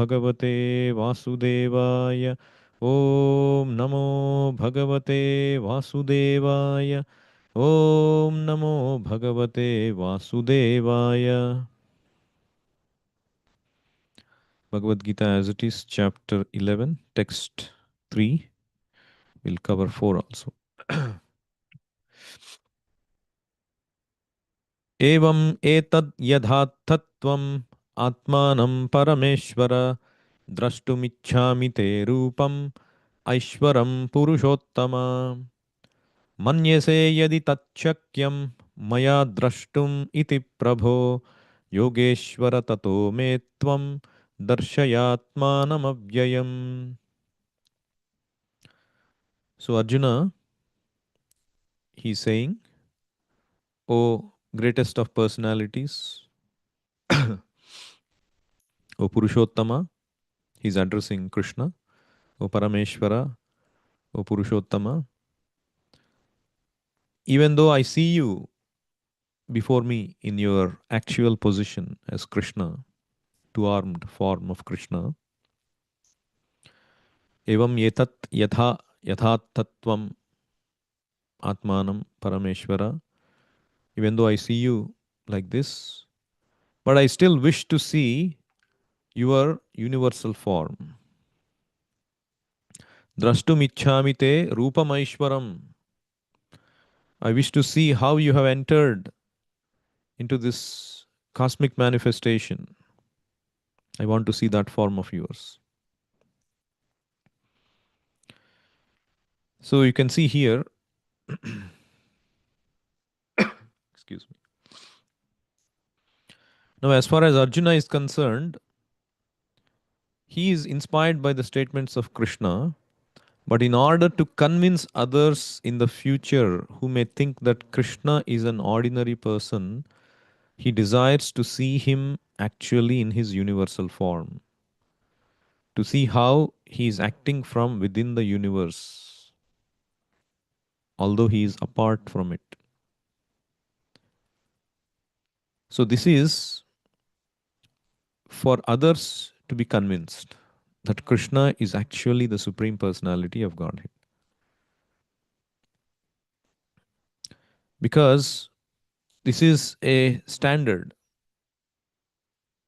Bhagavate Vasudevaya. Om Namo Bhagavate Vasudevaya. Om Namo Bhagavate Vasudevaya. Bhagavad Gita as it is, chapter 11, text 3. We'll cover 4 also. एवम् एतद् यथार्थत्वम् आत्मानं परमेश्वर द्रष्टुमिच्छामि ते रूपम् ऐश्वरं पुरुषोत्तम मन्यसे यदि तच्छक्यं मया द्रष्टुम् इति प्रभो योगेश्वर ततो मे त्वं दर्शयात्मानमव्ययम्. So Arjuna, he's saying, O greatest of personalities, O Purushottama, he's addressing Krishna, O Parameshvara, O Purushottama, even though I see you before me in your actual position as Krishna, two-armed form of Krishna, evam yetat yatha yathattatvam atmanam parameshvara, even though I see you like this, but I still wish to see your universal form. Drashtum ichhami te rupam aishwaram. I wish to see how you have entered into this cosmic manifestation. I want to see that form of yours. So you can see here, excuse me. Now, as far as Arjuna is concerned, he is inspired by the statements of Krishna, but in order to convince others in the future who may think that Krishna is an ordinary person, he desires to see him actually in his universal form, to see how he is acting from within the universe, although he is apart from it. So, this is for others to be convinced that Krishna is actually the Supreme Personality of Godhead. Because this is a standard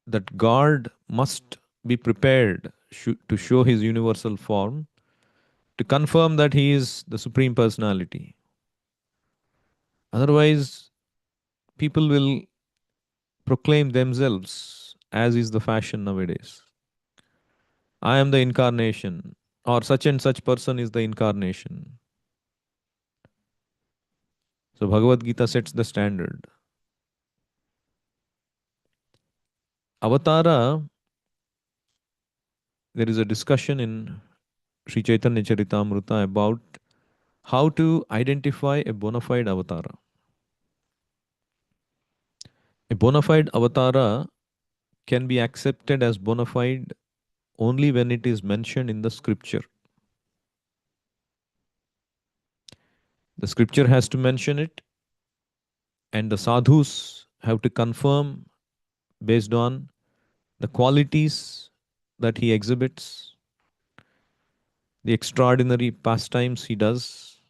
that God must be prepared to show his universal form, to confirm that he is the Supreme Personality. Otherwise, people will proclaim themselves, as is the fashion nowadays. I am the incarnation, or such and such person is the incarnation. So Bhagavad Gita sets the standard. Avatara, there is a discussion in Sri Chaitanya Charitamrita about how to identify a bona fide avatara. A bona fide avatara can be accepted as bona fide only when it is mentioned in the scripture. The scripture has to mention it, and the sadhus have to confirm based on the qualities that he exhibits, the extraordinary pastimes he does,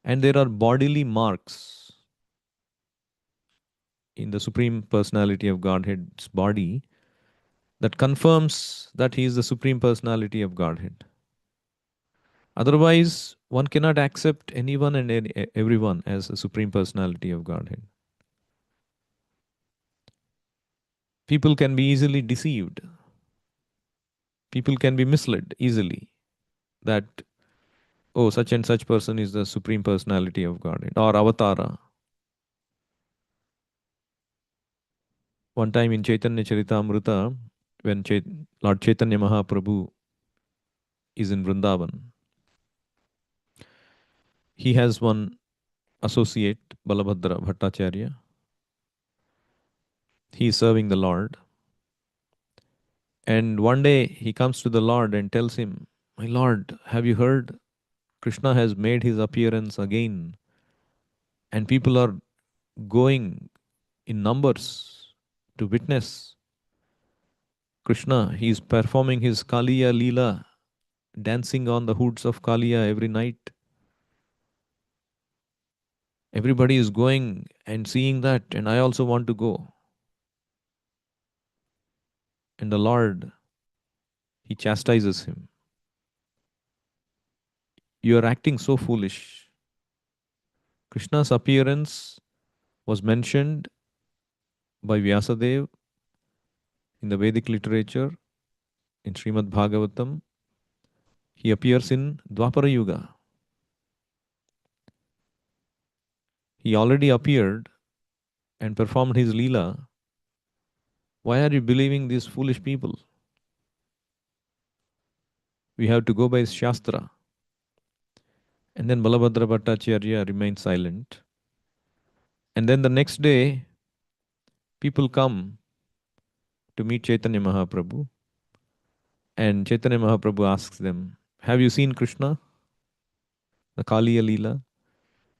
and there are bodily marks in the Supreme Personality of Godhead's body that confirms that he is the Supreme Personality of Godhead. Otherwise, one cannot accept anyone and everyone as a Supreme Personality of Godhead. People can be easily deceived. People can be misled easily that, oh, such and such person is the Supreme Personality of Godhead or Avatara. One time in Chaitanya Charitamrita, when Lord Chaitanya Mahaprabhu is in Vrindavan, he has one associate, Balabhadra Bhattacharya. He is serving the Lord. And one day he comes to the Lord and tells him, My Lord, have you heard? Krishna has made his appearance again. And people are going in numbers to witness. Krishna, he is performing his Kaliya Leela, dancing on the hoods of Kaliya every night. Everybody is going and seeing that, and I also want to go. And the Lord, he chastises him. You are acting so foolish. Krishna's appearance was mentioned by Vyasadeva in the Vedic literature, in Srimad Bhagavatam. He appears in Dwapara Yuga. He already appeared and performed his Leela. Why are you believing these foolish people? We have to go by Shastra. And then Balabhadra Bhattacharya remained silent. And then the next day, people come to meet Chaitanya Mahaprabhu. And Chaitanya Mahaprabhu asks them, have you seen Krishna, the Kaliya Leela?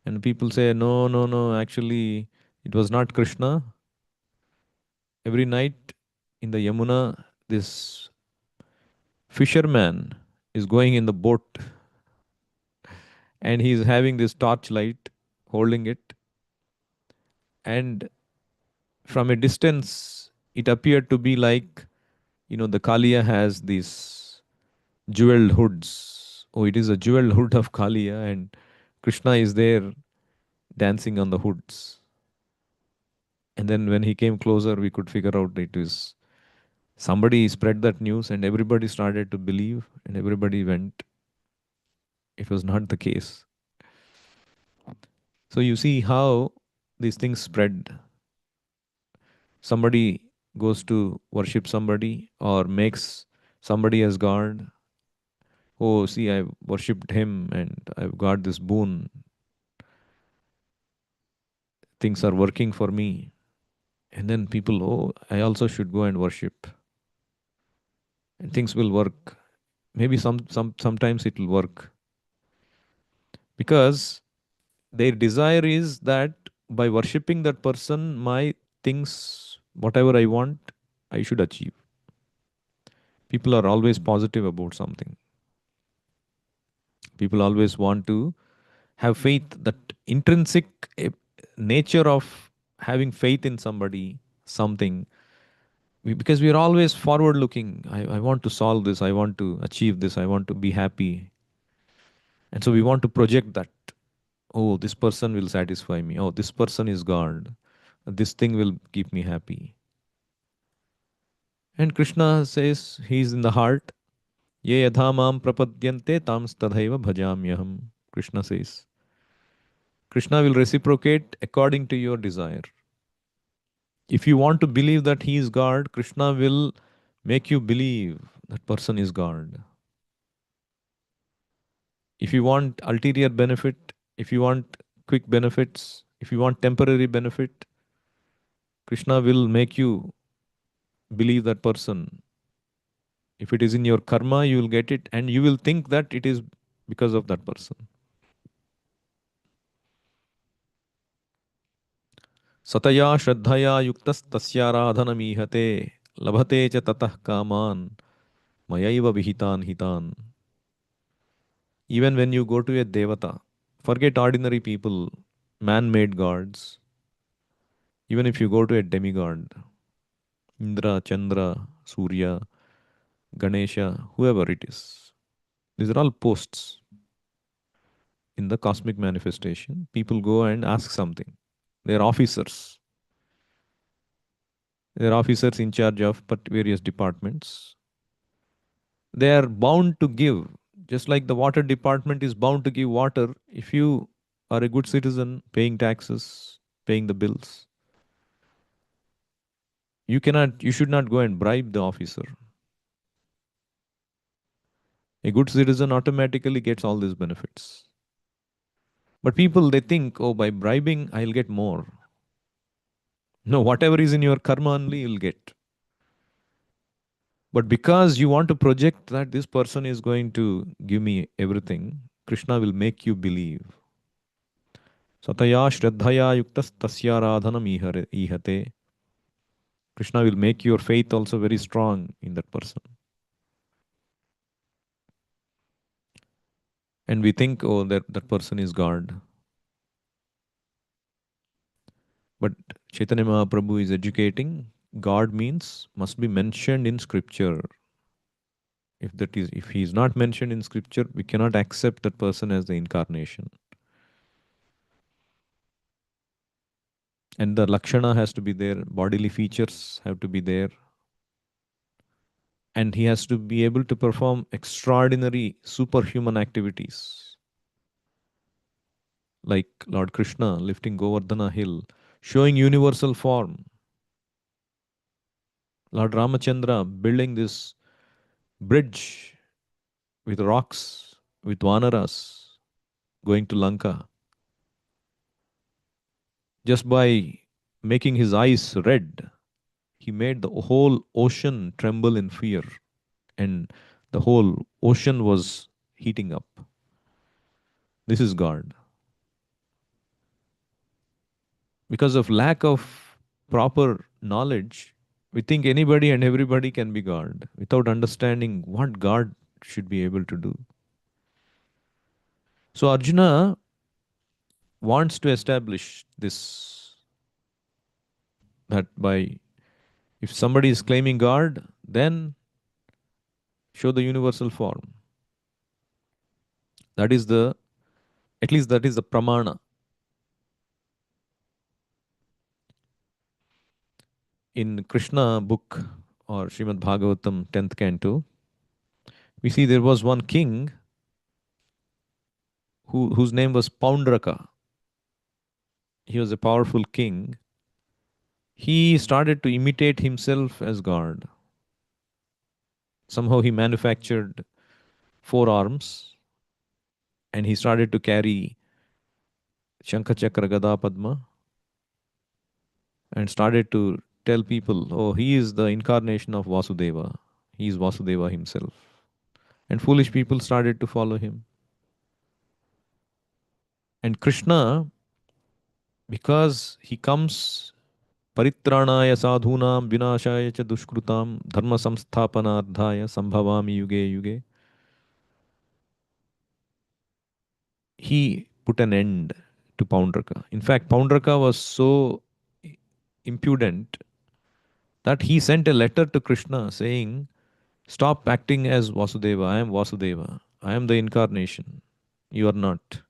And people say, no, no, no, actually, it was not Krishna. Every night in the Yamuna, this fisherman is going in the boat and he is having this torchlight, holding it. And from a distance, it appeared to be like, the Kaliya has these jeweled hoods. Oh, it is a jeweled hood of Kaliya, and Krishna is there dancing on the hoods. And then when he came closer, we could figure out it was somebody spread that news, and everybody started to believe, and everybody went. It was not the case. So you see how these things spread. Somebody goes to worship somebody or makes somebody as God. Oh, see, I worshipped him and I've got this boon. Things are working for me. And then people, oh, I also should go and worship. And things will work. Maybe sometimes it will work. Because their desire is that by worshipping that person, my things, whatever I want, I should achieve. People are always positive about something. People always want to have faith, that intrinsic nature of having faith in somebody, something. Because we are always forward looking. I want to solve this, I want to achieve this, I want to be happy. And so we want to project that. Oh, this person will satisfy me. Oh, this person is God. This thing will keep me happy. And Krishna says he is in the heart. Ye yadha mam prapadyante tam stadhaiva bhajamyaham. Krishna says. Krishna will reciprocate according to your desire. If you want to believe that he is God, Krishna will make you believe that person is God. If you want ulterior benefit, if you want quick benefits, if you want temporary benefit, Krishna will make you believe that person. If it is in your karma, you will get it and you will think that it is because of that person. Sataya Shraddhaya Yuktas Tasyaradhanam ihate labhate cha tatah kaman mayaiva vihitan hitan. Even when you go to a devata, forget ordinary people, man-made gods. Even if you go to a demigod, Indra, Chandra, Surya, Ganesha, whoever it is, these are all posts in the cosmic manifestation. People go and ask something. They are officers. They are officers in charge of various departments. They are bound to give, just like the water department is bound to give water. If you are a good citizen, paying taxes, paying the bills, you should not go and bribe the officer. A good citizen automatically gets all these benefits. But people, they think, oh, by bribing, I'll get more. No, whatever is in your karma only you'll get. But because you want to project that this person is going to give me everything, Krishna will make you believe. Sataya Shraddhaya Yuktas Tasya Radhanam ihate. Krishna will make your faith also very strong in that person. And we think, oh, that person is God. But Chaitanya Mahaprabhu is educating. God means must be mentioned in scripture. If he is not mentioned in scripture, we cannot accept that person as the incarnation. And the lakshana has to be there, bodily features have to be there, and he has to be able to perform extraordinary superhuman activities like Lord Krishna lifting Govardhana hill, showing universal form. Lord Ramachandra building this bridge with rocks, with Vanaras, going to Lanka, just by making his eyes red. He made the whole ocean tremble in fear, and the whole ocean was heating up. This is God. Because of lack of proper knowledge, we think anybody and everybody can be God without understanding what God should be able to do. So Arjuna wants to establish this, that by if somebody is claiming God, then show the universal form. That is the, at least that is the pramana. In Krishna book or Srimad Bhagavatam 10th canto, we see there was one king whose name was Poundraka. He was a powerful king. He started to imitate himself as God. Somehow he manufactured four arms and he started to carry Shankha Chakra Gada Padma and started to tell people, oh, he is the incarnation of Vasudeva. He is Vasudeva himself. And foolish people started to follow him. And Krishna, because he comes Paritranaya sadhunam vinashaya cha dushkrutam dharma samsthapanardhaya sambhavami yuge yuge, he put an end to Poundraka. In fact, Poundraka was so impudent that he sent a letter to Krishna saying, stop acting as Vasudeva. I am Vasudeva. I am the incarnation. You are not.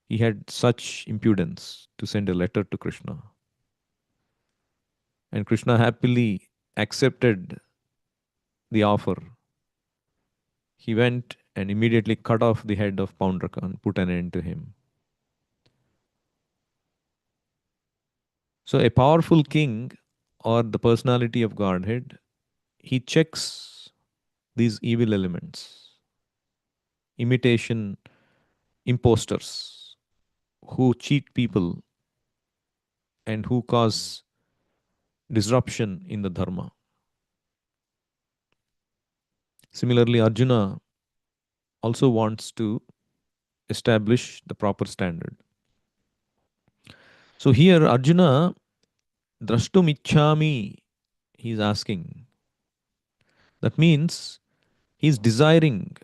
He had such impudence to send a letter to Krishna. And Krishna happily accepted the offer. He went and immediately cut off the head of Poundraka and put an end to him. So, a powerful king or the personality of Godhead, he checks these evil elements, imitation imposters who cheat people and who cause disruption in the dharma. Similarly, Arjuna also wants to establish the proper standard. So here Arjuna, drashtum ichhami, he is asking. That means he is desiring.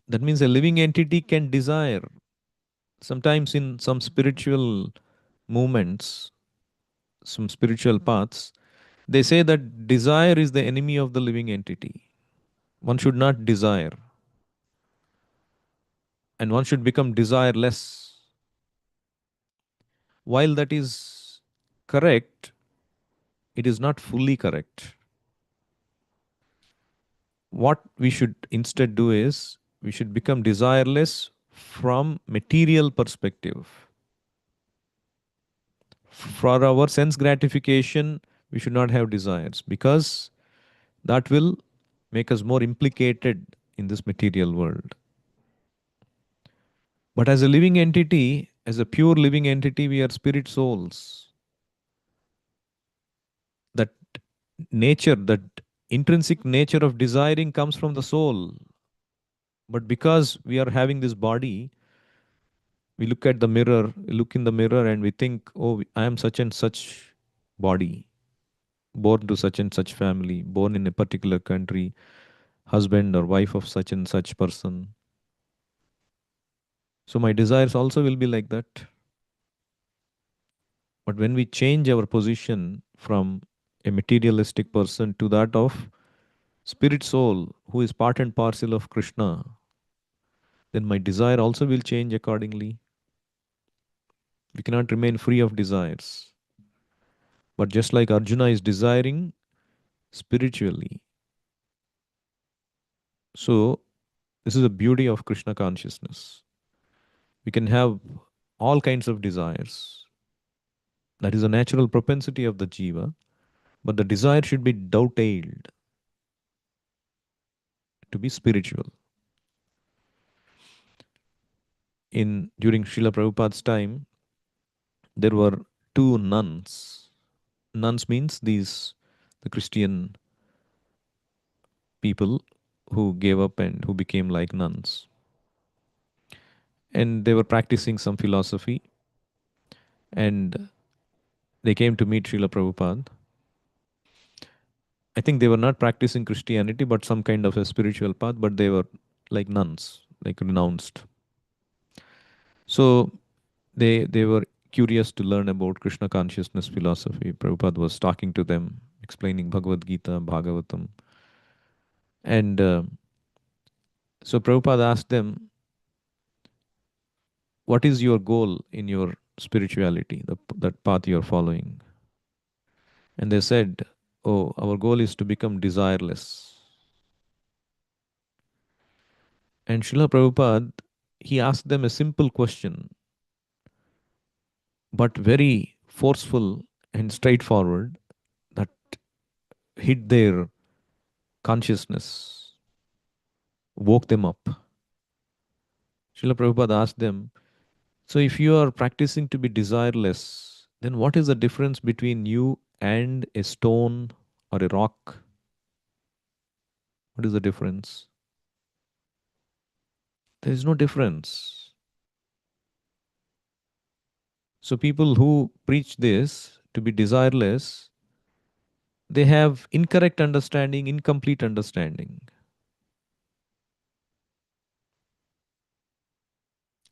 That means a living entity can desire. Sometimes in some spiritual movements, some spiritual paths, they say that desire is the enemy of the living entity. One should not desire, and one should become desireless. While that is correct, it is not fully correct. What we should instead do is we should become desireless from material perspective. For our sense gratification, we should not have desires because that will make us more implicated in this material world. But as a living entity, as a pure living entity, we are spirit souls. That nature, that intrinsic nature of desiring comes from the soul. But because we are having this body, We look at the mirror, look in the mirror, and we think, oh, I am such and such body, born to such and such family, born in a particular country, husband or wife of such and such person. So my desires also will be like that. But when we change our position from a materialistic person to that of spirit soul, who is part and parcel of Krishna, then my desire also will change accordingly. We cannot remain free of desires. But just like Arjuna is desiring spiritually, so this is the beauty of Krishna consciousness. We can have all kinds of desires. That is a natural propensity of the jiva, but the desire should be dovetailed to be spiritual. In during Srila Prabhupada's time, there were two nuns. Nuns means these the Christian people who gave up and who became like nuns. And they were practicing some philosophy, and they came to meet Srila Prabhupada. I think they were not practicing Christianity, but some kind of a spiritual path, but they were like nuns, like renounced. So they were curious to learn about Krishna consciousness philosophy. Prabhupada was talking to them, explaining Bhagavad Gita, Bhagavatam. And so Prabhupada asked them, what is your goal in your spirituality, that path you are following? And they said, oh, our goal is to become desireless. And Srila Prabhupada, he asked them a simple question, but very forceful and straightforward, that hit their consciousness, woke them up. Srila Prabhupada asked them, so if you are practicing to be desireless, then what is the difference between you and a stone or a rock? What is the difference? There is no difference. So people who preach this to be desireless, they have incorrect understanding, incomplete understanding.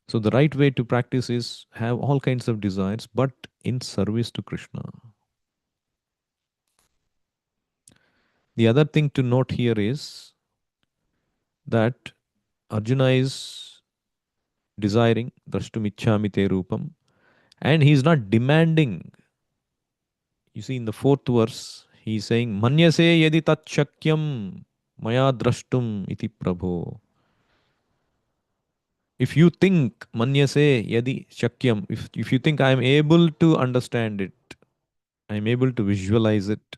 So the right way to practice is have all kinds of desires, but in service to Krishna. The other thing to note here is that Arjuna is desiring drashtumichhami te rupam, and he is not demanding. You see, in the fourth verse, he is saying, Manyase yadi tat shakyam maya drashtum iti prabho. If you think, Manyase yadi shakyam, if you think I am able to understand it, I am able to visualize it,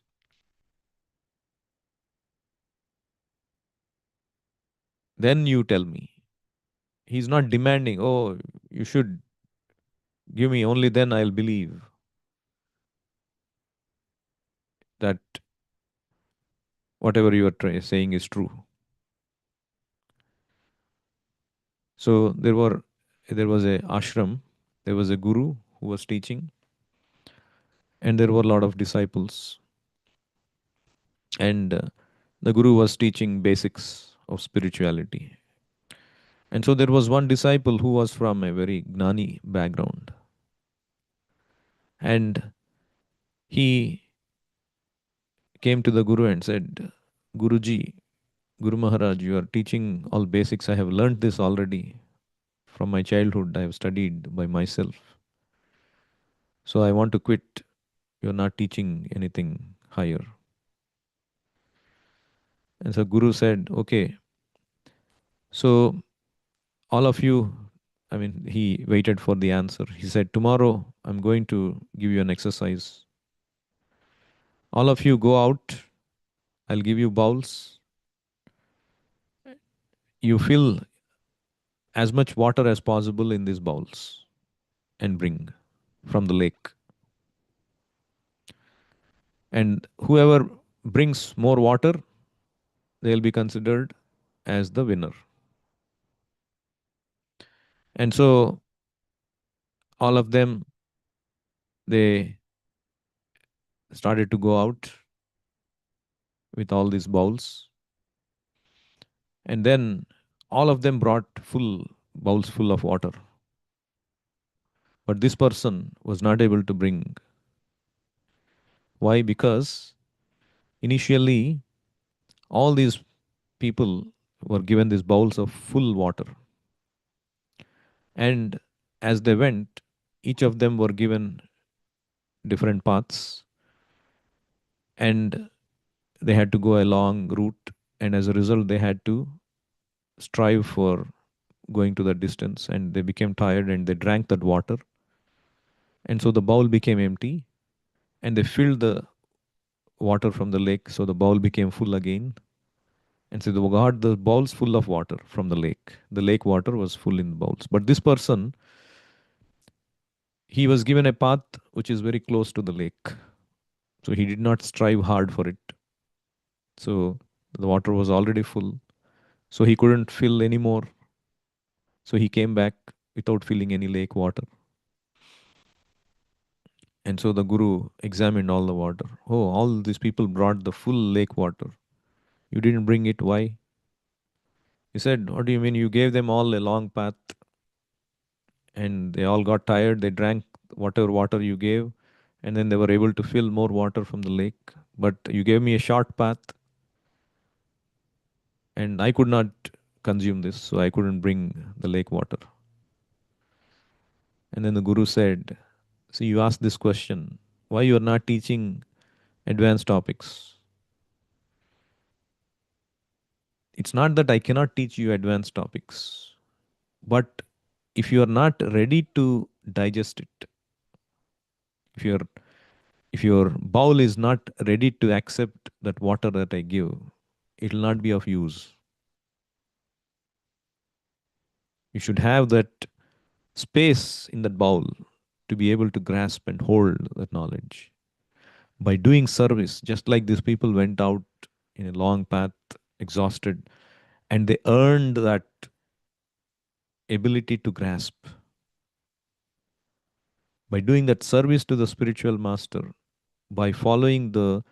then you tell me. He's not demanding, oh, you should give me, only then I'll believe that whatever you are saying is true. So there was a ashram, there was a guru who was teaching, and there were a lot of disciples. And the guru was teaching basics of spirituality. And so there was one disciple who was from a very gnani background. And he came to the guru and said, Guruji, Guru Maharaj, you are teaching all basics. I have learned this already from my childhood. I have studied by myself. So I want to quit. You are not teaching anything higher. And so Guru said, okay, so all of you, I mean, he waited for the answer. He said, tomorrow I'm going to give you an exercise. All of you go out. I'll give you bowls. You fill as much water as possible in these bowls and bring from the lake. And whoever brings more water, they'll be considered as the winner. And so All of them, they started to go out with all these bowls. And then all of them brought full bowls full of water. But this person was not able to bring. Why? Because initially, all these people were given these bowls of full water. And as they went, each of them were given different paths, and they had to go a long route. And as a result, they had to strive for going to that distance, and they became tired and they drank that water. And so the bowl became empty, and they filled the water from the lake, so the bowl became full again. And so they got the bowls full of water from the lake. The lake water was full in the bowls. But this person, he was given a path which is very close to the lake. So he did not strive hard for it. So the water was already full. So he couldn't fill any more. So he came back without filling any lake water. And so the Guru examined all the water. Oh, all these people brought the full lake water. You didn't bring it. Why? He said, what do you mean? You gave them all a long path and they all got tired. They drank whatever water you gave, and then they were able to fill more water from the lake. But you gave me a short path, and I could not consume this, so I couldn't bring the lake water. And then the Guru said, see, you asked this question, why you are not teaching advanced topics? It's not that I cannot teach you advanced topics, but if you are not ready to digest it, if your if your bowl is not ready to accept that water that I give, it will not be of use. You should have that space in that bowl to be able to grasp and hold that knowledge. By doing service, just like these people went out in a long path, exhausted, and they earned that ability to grasp. By doing that service to the spiritual master, by following the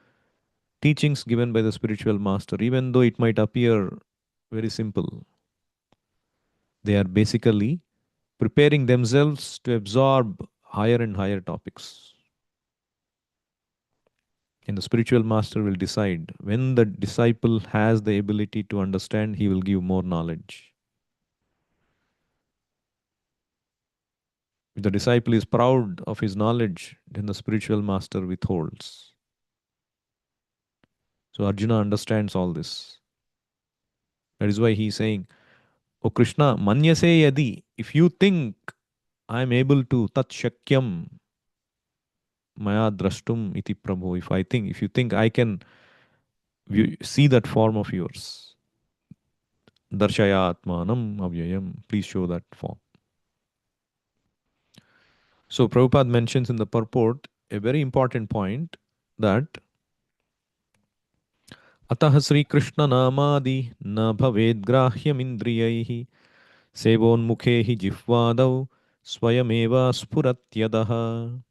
teachings given by the spiritual master, even though it might appear very simple, they are basically preparing themselves to absorb higher and higher topics. And the spiritual master will decide when the disciple has the ability to understand, he will give more knowledge. If the disciple is proud of his knowledge, then the spiritual master withholds. So Arjuna understands all this. That is why he is saying, O Krishna, manyase yadi, if you think I am able to tat shakyam maya drashtum iti prabhu, if you think I can see that form of yours, darshaya atmanam avyayam, please show that form. So Prabhupada mentions in the purport a very important point that अतः श्री कृष्ण नामादि न भवेद ग्राह्यमिन्द्रियैः सेवोन्मुखे हि जिह्वादौ स्वयमेव स्फुरत्यदः.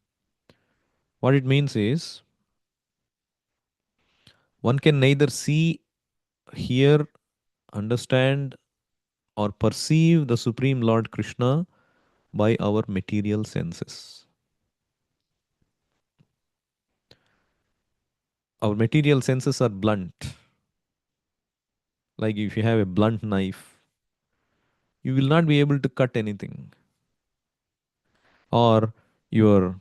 What it means is one can neither see, hear, understand, or perceive the Supreme Lord Krishna by our material senses. Our material senses are blunt. Like if you have a blunt knife, you will not be able to cut anything. Or you're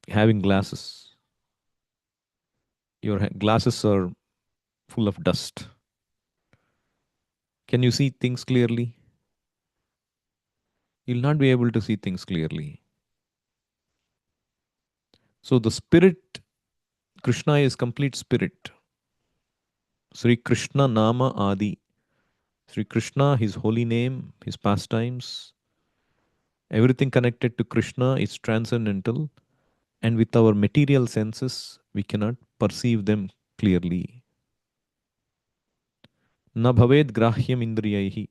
having glasses. Your glasses are full of dust. Can you see things clearly? You'll not be able to see things clearly. So the spirit, Krishna is complete spirit. Sri Krishna Nama Adi. Sri Krishna, his holy name, his pastimes, everything connected to Krishna is transcendental, and with our material senses, we cannot perceive them clearly. Na bhaved grahyam indriyaihi.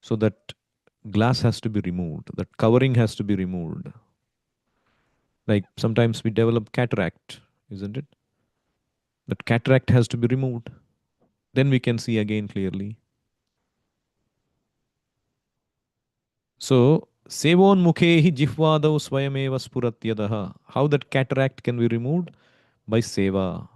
So that glass has to be removed, that covering has to be removed. Like sometimes we develop cataract, isn't it? That cataract has to be removed. Then we can see again clearly. So, sevon mukhehi jihvadav swayameva spuratyadaha. How that cataract can be removed? By seva.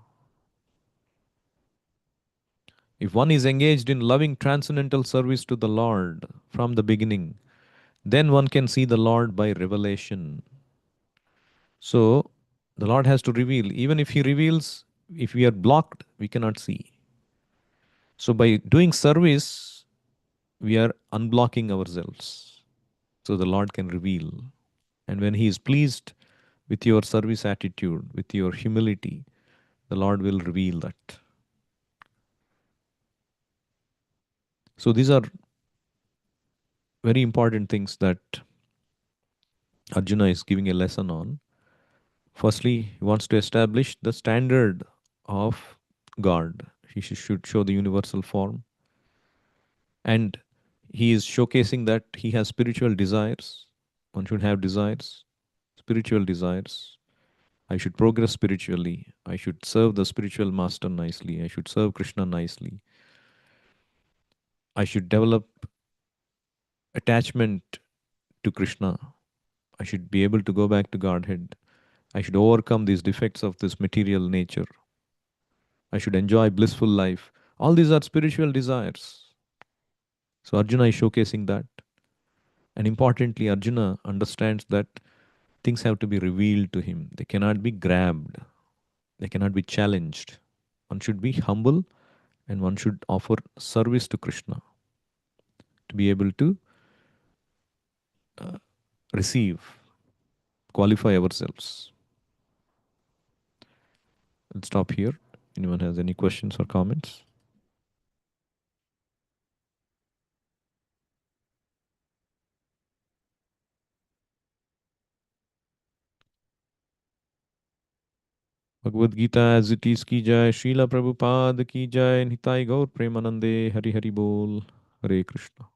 If one is engaged in loving transcendental service to the Lord from the beginning, then one can see the Lord by revelation. So, the Lord has to reveal. Even if He reveals, if we are blocked, we cannot see. So, by doing service, we are unblocking ourselves. So, the Lord can reveal. And when He is pleased with your service attitude, with your humility, the Lord will reveal that. So, these are very important things that Arjuna is giving a lesson on. Firstly, he wants to establish the standard of God. He should show the universal form. And he is showcasing that he has spiritual desires. One should have desires, spiritual desires. I should progress spiritually. I should serve the spiritual master nicely. I should serve Krishna nicely. I should develop attachment to Krishna. I should be able to go back to Godhead. I should overcome these defects of this material nature. I should enjoy blissful life. All these are spiritual desires. So Arjuna is showcasing that. And importantly, Arjuna understands that things have to be revealed to him. They cannot be grabbed. They cannot be challenged. One should be humble and one should offer service to Krishna to be able to uh, receive, qualify ourselves. I'll stop here. Anyone has any questions or comments? Bhagavad Gita as it is ki jai, Srila Prabhupada ki jai, Nitai Gaur Premanande, Hari Hari Bol, Hare Krishna.